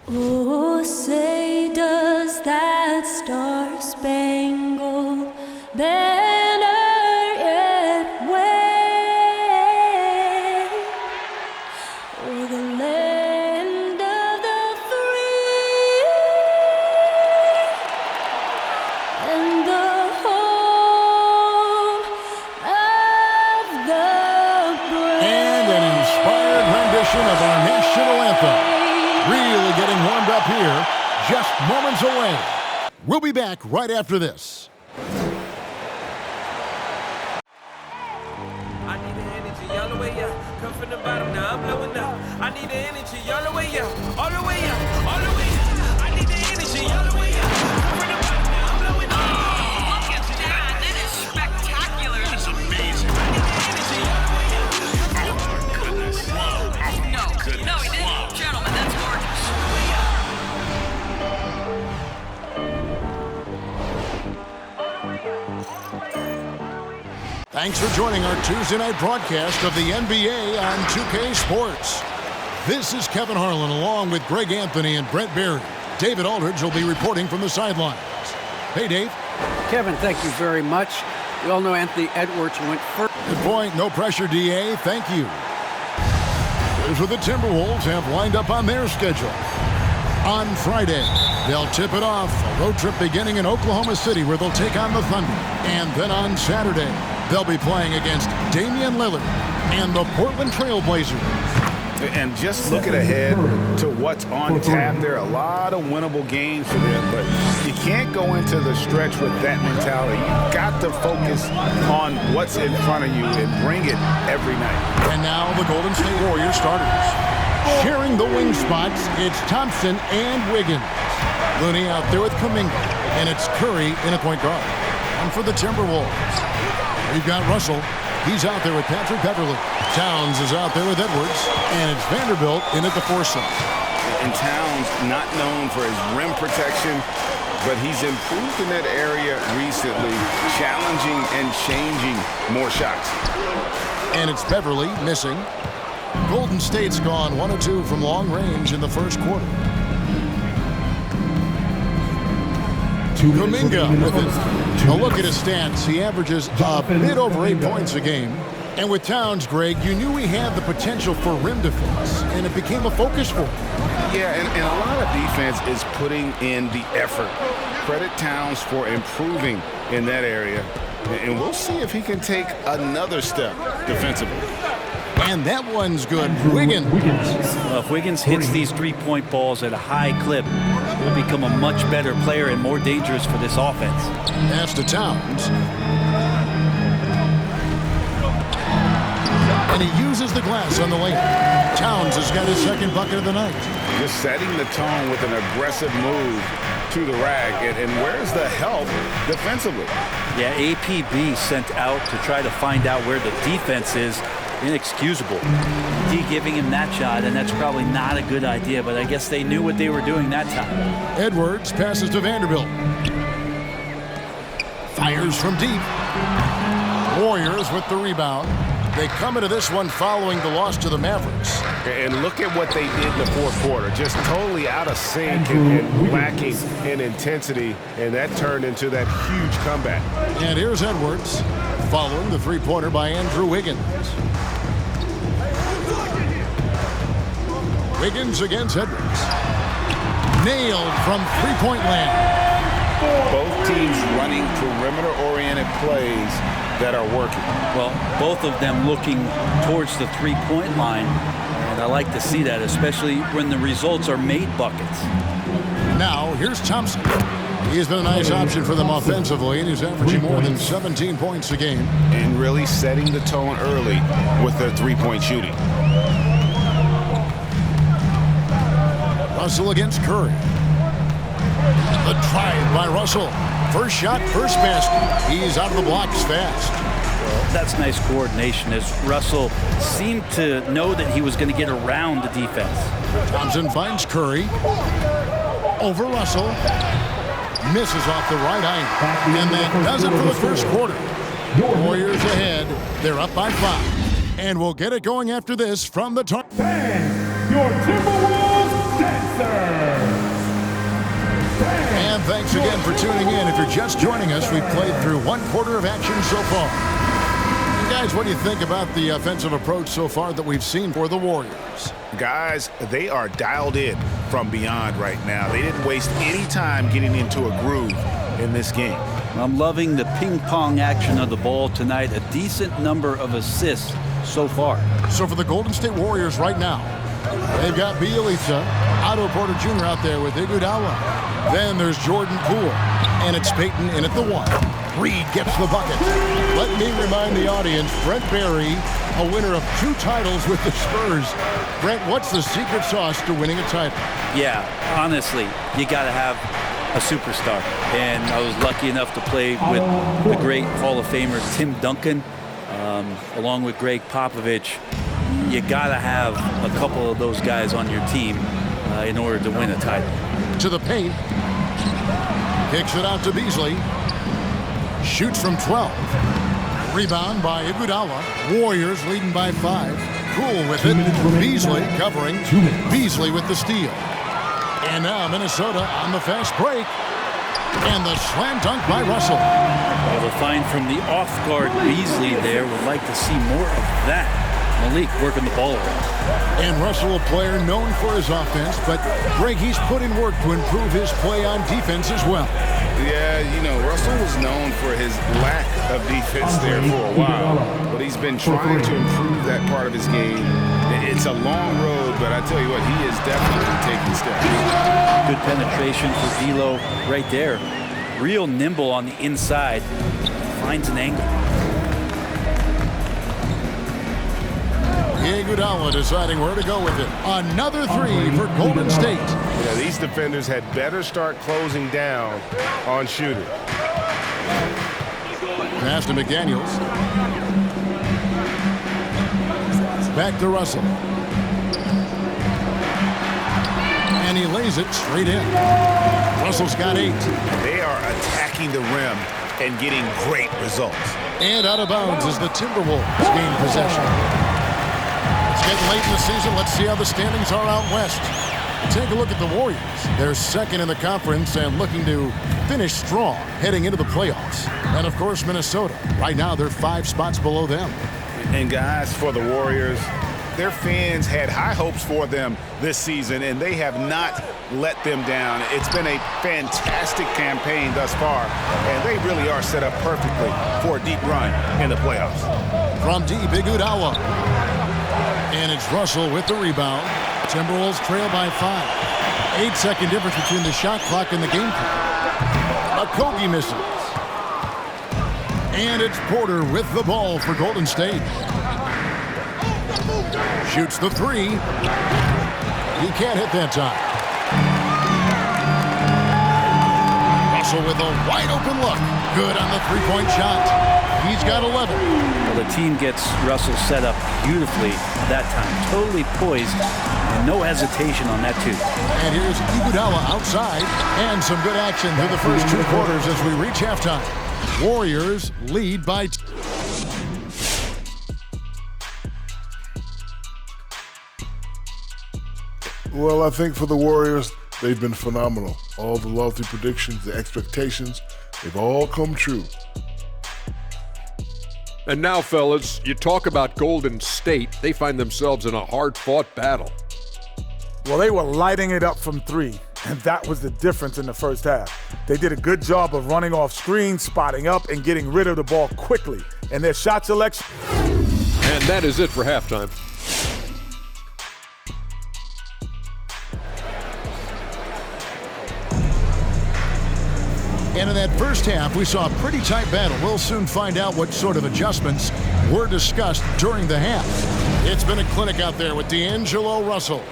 Oh, say does that star-spangled banner yet wave o'er the land of the free and the home of the brave? And an inspired rendition of our national anthem. Really getting warmed up here, just moments away. We'll be back right after this. I need the energy all the way up. Come from the bottom, now I'm blowing up. I need the energy all the way up, all the way up, all the way up. I need the energy all the way up. Come from the bottom, now I'm blowing up. Look at that. That is spectacular. That's amazing. I need the energy all the way up. Oh, my goodness. Whoa. No, he didn't. Gentlemen, that's gorgeous. Thanks for joining our Tuesday night broadcast of the NBA on 2K Sports. This is Kevin Harlan along with Greg Anthony and Brett Berry. David Aldridge will be reporting from the sidelines. Hey, Dave. Kevin, thank you very much. We all know Anthony Edwards went first. Good point. No pressure, DA. Thank you. Here's what the Timberwolves have lined up on their schedule. On Friday, they'll tip it off. A road trip beginning in Oklahoma City where they'll take on the Thunder. And then on Saturday, they'll be playing against Damian Lillard and the Portland Trail Blazers. And just looking ahead to what's on tap, there are a lot of winnable games for them, but you can't go into the stretch with that mentality. You've got to focus on what's in front of you and bring it every night. And now the Golden State Warriors starters. Sharing the wing spots, it's Thompson and Wiggins. Looney out there with Kuminga, and it's Curry in a point guard. And for the Timberwolves, we've got Russell. He's out there with Patrick Beverley. Towns is out there with Edwards, and it's Vanderbilt in at the 4 slot. And Towns not known for his rim protection, but he's improved in that area recently, challenging and changing more shots. And it's Beverley missing. Golden State's gone 1 of 2 from long range in the first quarter. Kuminga with it. A look at his stats. He averages a bit over 8 points a game. And with Towns, Greg, you knew he had the potential for rim defense, and it became a focus for him. Yeah, and a lot of defense is putting in the effort. Credit Towns for improving in that area, and we'll see if he can take another step defensively. And that one's good. Wiggins. Well, if Wiggins hits these three-point balls at a high clip, he'll become a much better player and more dangerous for this offense. Pass to Towns. And he uses the glass on the lane. Towns has got his second bucket of the night. Just setting the tone with an aggressive move to the rack. And where's the help defensively? Yeah, APB sent out to try to find out where the defense is. Inexcusable. D giving him that shot, and that's probably not a good idea, but I guess they knew what they were doing that time. Edwards passes to Vanderbilt. Fires from deep. Warriors with the rebound. They come into this one following the loss to the Mavericks. And look at what they did in the fourth quarter. Just totally out of sync and lacking in intensity, and that turned into that huge comeback. And here's Edwards following the three-pointer by Andrew Wiggins. Wiggins against Edwards. Nailed from three-point land. Both teams running perimeter-oriented plays that are working. Well, both of them looking towards the three-point line, and I like to see that, especially when the results are made buckets. Now, here's Thompson. He's been a nice option for them offensively, and he's averaging more than 17 points a game. And really setting the tone early with their three-point shooting. Russell against Curry. The drive by Russell. First shot, first basket. He's out of the blocks fast. Well, that's nice coordination as Russell seemed to know that he was going to get around the defense. Thompson finds Curry. Over Russell. Misses off the right eye. And that does it for the first quarter. Warriors ahead. They're up by 5. And we'll get it going after this from the top. Your Timberwolves dancer. again for tuning in. If you're just joining us, we've played through one quarter of action so far. And guys, what do you think about the offensive approach so far that we've seen for the Warriors? Guys, they are dialed in from beyond right now. They didn't waste any time getting into a groove in this game. I'm loving the ping pong action of the ball tonight. A decent number of assists so far. So for the Golden State Warriors right now, they've got Bielitsa, Otto Porter Jr. out there with Iguodala. Then there's Jordan Poole, and it's Peyton in at the 1. Reed gets the bucket. Let me remind the audience, Brent Barry, a winner of 2 titles with the Spurs. Brent, what's the secret sauce to winning a title? Yeah, honestly, you got to have a superstar. And I was lucky enough to play with the great Hall of Famer Tim Duncan, along with Greg Popovich. You got to have a couple of those guys on your team in order to win a title. To the paint. Kicks it out to Beasley. Shoots from 12. Rebound by Iguodala. Warriors leading by 5. Poole with it. Beasley covering. Beasley with the steal. And now Minnesota on the fast break. And the slam dunk by Russell. Well, the find from the off-guard Beasley there. Would like to see more of that. Malik working the ball around. And Russell, a player known for his offense, but Greg, he's put in work to improve his play on defense as well. Yeah, you know, Russell was known for his lack of defense there for a while, but he's been trying to improve that part of his game. It's a long road, but I tell you what, he is definitely taking steps. Good penetration for D'Lo right there. Real nimble on the inside. Finds an angle. Iguodala deciding where to go with it. Another 3 for Golden State. Yeah, these defenders had better start closing down on shooting. Pass to McDaniels. Back to Russell. And he lays it straight in. Russell's got 8. They are attacking the rim and getting great results. And out of bounds as the Timberwolves gain possession. It's getting late in the season. Let's see how the standings are out west. Take a look at the Warriors. They're second in the conference and looking to finish strong heading into the playoffs. And, of course, Minnesota. Right now, they're 5 spots below them. And, guys, for the Warriors, their fans had high hopes for them this season, and they have not let them down. It's been a fantastic campaign thus far, and they really are set up perfectly for a deep run in the playoffs. From deep, Iguodala. And it's Russell with the rebound. Timberwolves trail by 5. 8-second difference between the shot clock and the game clock. Okogie misses. And it's Porter with the ball for Golden State. Shoots the 3. He can't hit that time. Russell with a wide open look. Good on the 3-point shot. He's got 11. Well, the team gets Russell set up beautifully that time. Totally poised and no hesitation on that too. And here's Iguodala outside. And some good action through the first 2 quarters as we reach halftime. Warriors lead by... Well, I think for the Warriors, they've been phenomenal. All the lofty predictions, the expectations, they've all come true. And now, fellas, you talk about Golden State. They find themselves in a hard-fought battle. Well, they were lighting it up from 3, and that was the difference in the first half. They did a good job of running off screens, spotting up, and getting rid of the ball quickly. And their shot selection... And that is it for halftime. And in that first half, we saw a pretty tight battle. We'll soon find out what sort of adjustments were discussed during the half. It's been a clinic out there with D'Angelo Russell.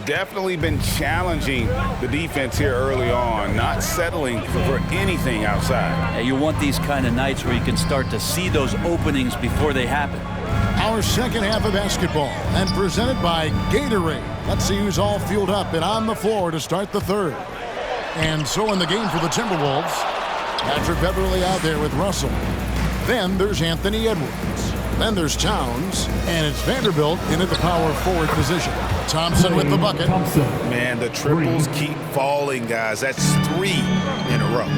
Definitely been challenging the defense here early on, not settling for anything outside. Yeah, you want these kind of nights where you can start to see those openings before they happen. Our second half of basketball, and presented by Gatorade. Let's see who's all fueled up and on the floor to start the third. And so in the game for the Timberwolves, Patrick Beverley out there with Russell. Then there's Anthony Edwards. Then there's Towns, and it's Vanderbilt in at the power forward position. Thompson with the bucket. Man, the triples keep falling, guys. That's 3 in a row.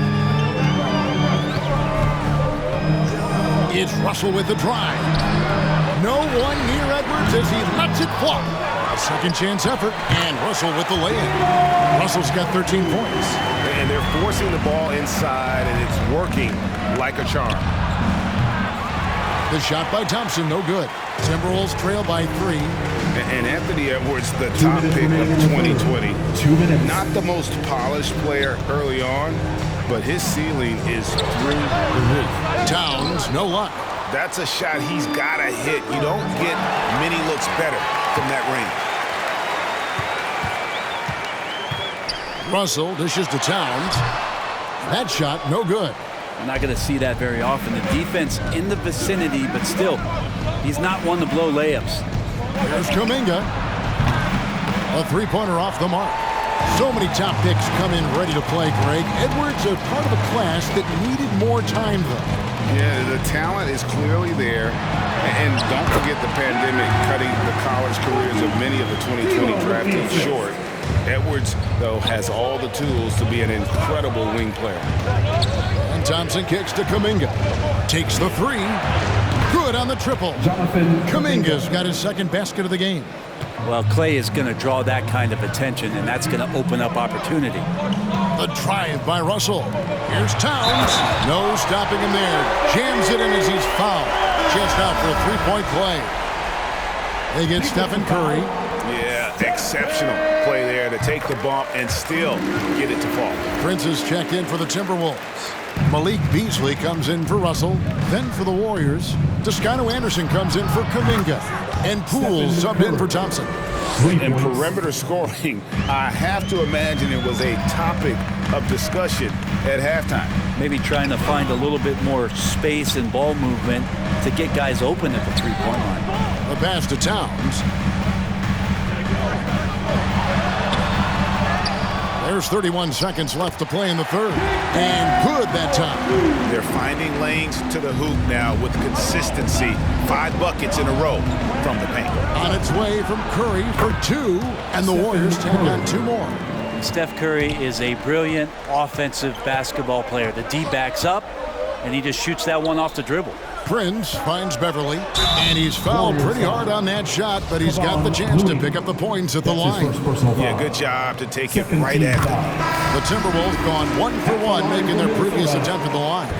It's Russell with the drive. No one near Edwards as he lets it fly. A second chance effort, and Russell with the lay-in. Russell's got 13 points. And they're forcing the ball inside, and it's working like a charm. The shot by Thompson, no good. Timberwolves trail by 3. And Anthony Edwards, the top pick of 2020. 2 minutes. Not the most polished player early on, but his ceiling is through the roof. Towns, no luck. That's a shot he's got to hit. You don't get many looks better from that range. Russell dishes to Towns. That shot, no good. You're not going to see that very often. The defense in the vicinity, but still, he's not one to blow layups. There's Kuminga. A three-pointer off the mark. So many top picks come in ready to play, Greg. Edwards are part of a class that needed more time, though. Yeah, the talent is clearly there. And don't forget the pandemic cutting the college careers of many of the 2020 draftees short. Edwards, though, has all the tools to be an incredible wing player. And Thompson kicks to Kuminga. Takes the 3. Good on the triple. Kuminga's got his second basket of the game. Well, Clay is going to draw that kind of attention, and that's going to open up opportunity. The drive by Russell. Here's Towns. No stopping him there. Jams it in as he's fouled. Just out for a three-point play. They get Stephen Curry. Yeah, exceptional play there to take the bump and still get it to fall. Prince is checked in for the Timberwolves. Malik Beasley comes in for Russell. Then for the Warriors, Toscano Anderson comes in for Kuminga. And Poole subbed in for Thompson. And perimeter scoring, I have to imagine it was a topic of discussion at halftime. Maybe trying to find a little bit more space and ball movement to get guys open at the three-point line. The pass to Towns. There's 31 seconds left to play in the third. And good that time. They're finding lanes to the hoop now with consistency. 5 buckets in a row from the paint. On its way from Curry for 2, and the Warriors take on 2 more. Steph Curry is a brilliant offensive basketball player. The D backs up, and he just shoots that one off the dribble. Prince finds Beverly, and he's fouled pretty hard on that shot, but he's got the chance to pick up the points at the line. Yeah, good job to take it right at them. The Timberwolves gone 1 for 1, making their previous attempt at the line.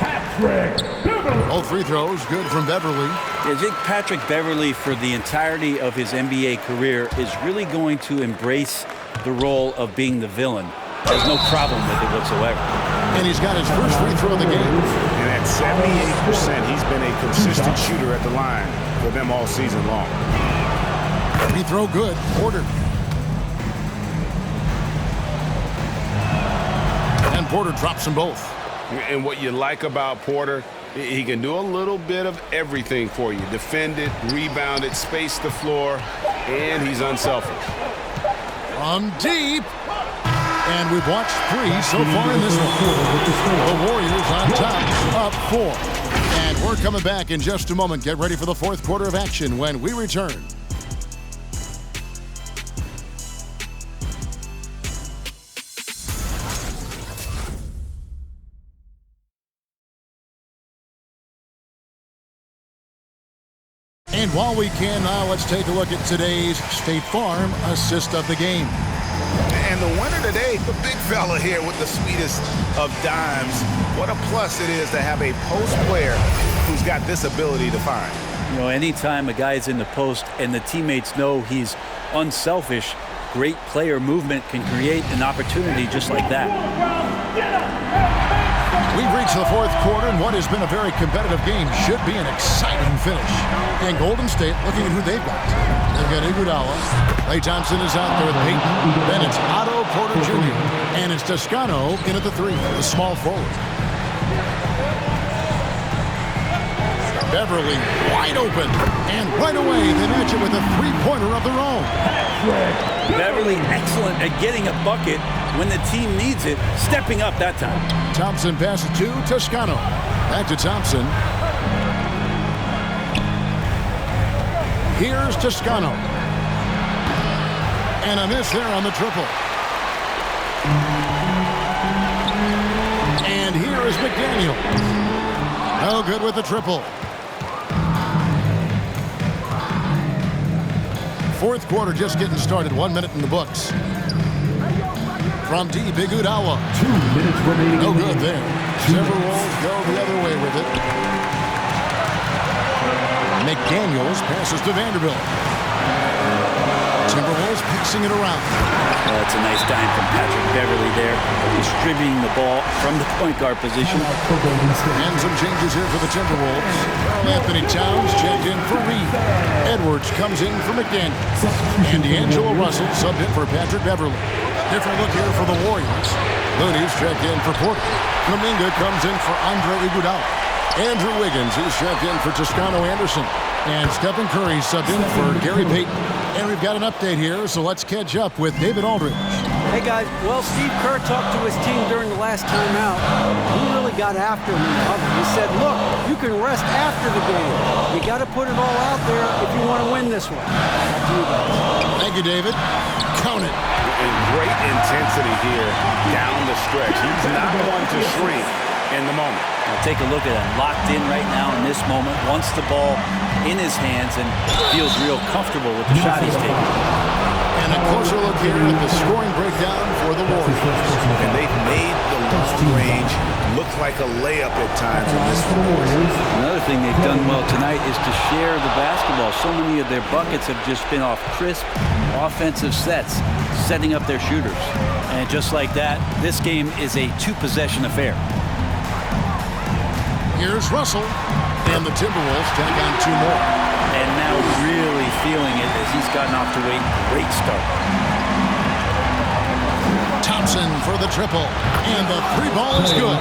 Both free throws good from Beverly. I think Patrick Beverly, for the entirety of his NBA career, is really going to embrace the role of being the villain. There's no problem with it whatsoever. And he's got his first free throw of the game. And at 78%, he's been a consistent shooter at the line for them all season long. Free throw good. Porter. And Porter drops them both. And what you like about Porter, he can do a little bit of everything for you. Defend it, rebound it, space the floor, and he's unselfish. From deep. And we've watched 3 so far in this one. The Warriors on top, up 4. And we're coming back in just a moment. Get ready for the fourth quarter of action when we return. And while we can now, let's take a look at today's State Farm assist of the game. And the winner today, the big fella here with the sweetest of dimes. What a plus it is to have a post player who's got this ability to find. You know, anytime a guy's in the post and the teammates know he's unselfish, great player movement can create an opportunity just like that. We've reached the fourth quarter, and what has been a very competitive game should be an exciting finish. And Golden State looking at who they've got. They've got Iguodala. Klay Thompson is out there with Peyton. Then it's Otto Porter Jr. And it's Toscano in at the 3, the small forward. Beverly wide open. And right away, they match it with a three-pointer of their own. Beverly excellent at getting a bucket when the team needs it, stepping up that time. Thompson passes to Toscano. Back to Thompson. Here's Toscano. And a miss there on the triple. And here is McDaniel. No good with the triple. Fourth quarter just getting started. 1 minute in the books. From deep, Iguodala. 2 minutes remaining. No good there. Timberwolves go the other way with it. McDaniels passes to Vanderbilt. Timberwolves fixing it around. That's a nice dime from Patrick Beverly there, distributing the ball from the point guard position. And some changes here for the Timberwolves. Anthony Towns checked in for Reed. Edwards comes in for McDaniels. And D'Angelo Russell subbed in for Patrick Beverly. Different look here for the Warriors. Looney's checked in for Porter. Kuminga comes in for Andre Iguodala. Andrew Wiggins is checked in for Toscano Anderson. And Stephen Curry subbed in for Gary Payton. And we've got an update here, so let's catch up with David Aldridge. Hey guys, well, Steve Kerr talked to his team during the last timeout. He really got after him in the huddle. He said, look, you can rest after the game. You got to put it all out there if you want to win this one. Back to you guys. Thank you, David. Count it. And great intensity here down the stretch. He's not one to shrink in the moment. Now take a look at him, locked in right now in this moment, wants the ball in his hands and feels real comfortable with the shot he's taking. And a closer look here at the scoring breakdown for the Warriors. And they've made the long range look like a layup at times in this one. Another thing they've done well tonight is to share the basketball. So many of their buckets have just been off crisp offensive sets, setting up their shooters. And just like that, this game is a two-possession affair. Here's Russell, and the Timberwolves take on two more. And now really feeling it as he's gotten off to a great start. Thompson for the triple, and the three ball is good.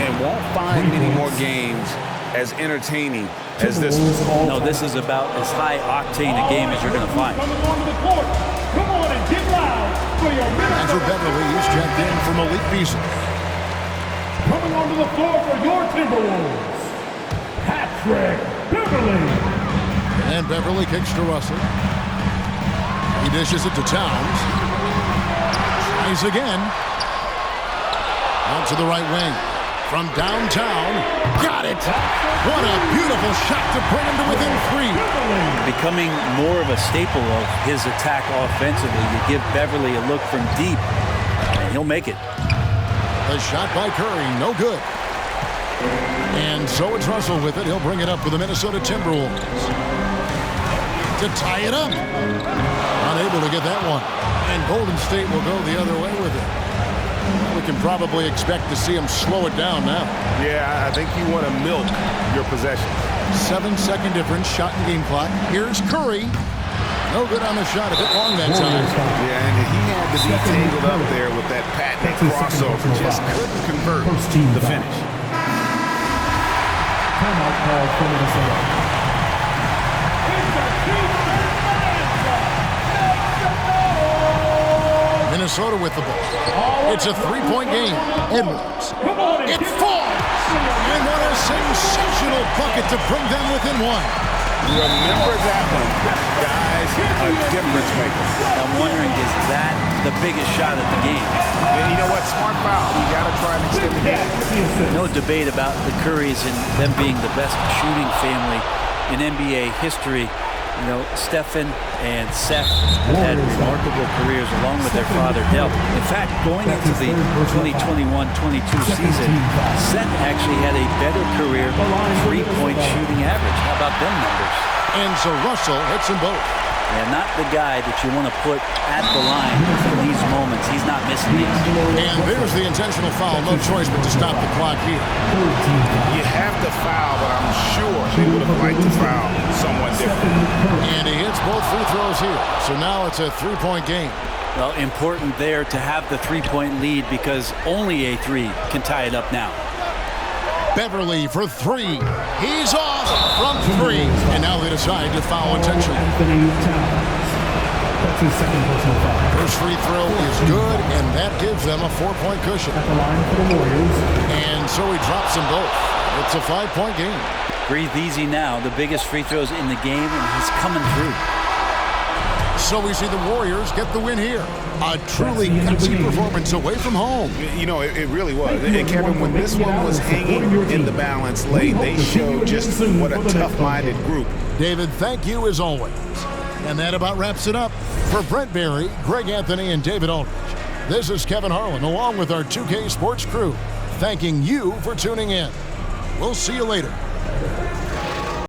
And won't find many more games as entertaining as this one. No, this is about as high octane a game as you're going to find. Come on and get loud for your Andrew Beverly is checked in for Malik Beasley. Coming onto the floor for your Timberwolves, Patrick Beverly. And Beverly kicks to Russell. He dishes it to Towns. Tries again. Out to the right wing. From downtown. Got it! What a beautiful shot to bring him to within three. Becoming more of a staple of his attack offensively. You give Beverly a look from deep, and he'll make it. A shot by Curry, no good. And so it's Russell with it. He'll bring it up for the Minnesota Timberwolves. To tie it up. Unable to get that one. And Golden State will go the other way with it. We can probably expect to see him slow it down now. Yeah, I think you want to milk your possession. 7-second difference, shot and game clock. Here's Curry. No good on the shot, a bit long that time. Yeah, and he had to be tangled up there with that patented crossover. Just couldn't convert the finish. Timeout call for Minnesota. Minnesota with the ball. It's a three-point game. Edwards. It falls! And what a sensational bucket to bring them within one. Remember that one. Guys, a difference maker. I'm wondering, is that the biggest shot of the game? And you know what? Smart foul. You got to try and extend the game. No debate about the Currys and them being the best shooting family in NBA history. You know, Stephen and Seth have had remarkable careers along with their father, Del. In fact, going into the 2021-22 season, Seth actually had a better career three-point shooting average. How about them numbers? And so Russell hits them both. Yeah, not the guy that you want to put at the line in these moments. He's not missing these. And there's the intentional foul. No choice but to stop the clock here. You have to foul, but I'm sure they would have liked to foul somewhat different. And he hits both free throws here. So now it's a three-point game. Well, important there to have the three-point lead because only a three can tie it up now. Beverly for three. He's off from three. And now they decide to foul intentionally. That's his second personal foul. First free throw is good, and that gives them a 4-point cushion. At the line for the Warriors. And so he drops them both. It's a 5-point game. breathe easy now. The biggest free throws in the game, and he's coming through. So we see the Warriors get the win here. A truly gutsy performance away from home. You know, it really was. And Kevin, when this one was hanging in the balance late, they showed just what a tough-minded group. David, thank you as always. And that about wraps it up. For Brent Barry, Greg Anthony, and David Aldridge, this is Kevin Harlan along with our 2K Sports crew, thanking you for tuning in. We'll see you later.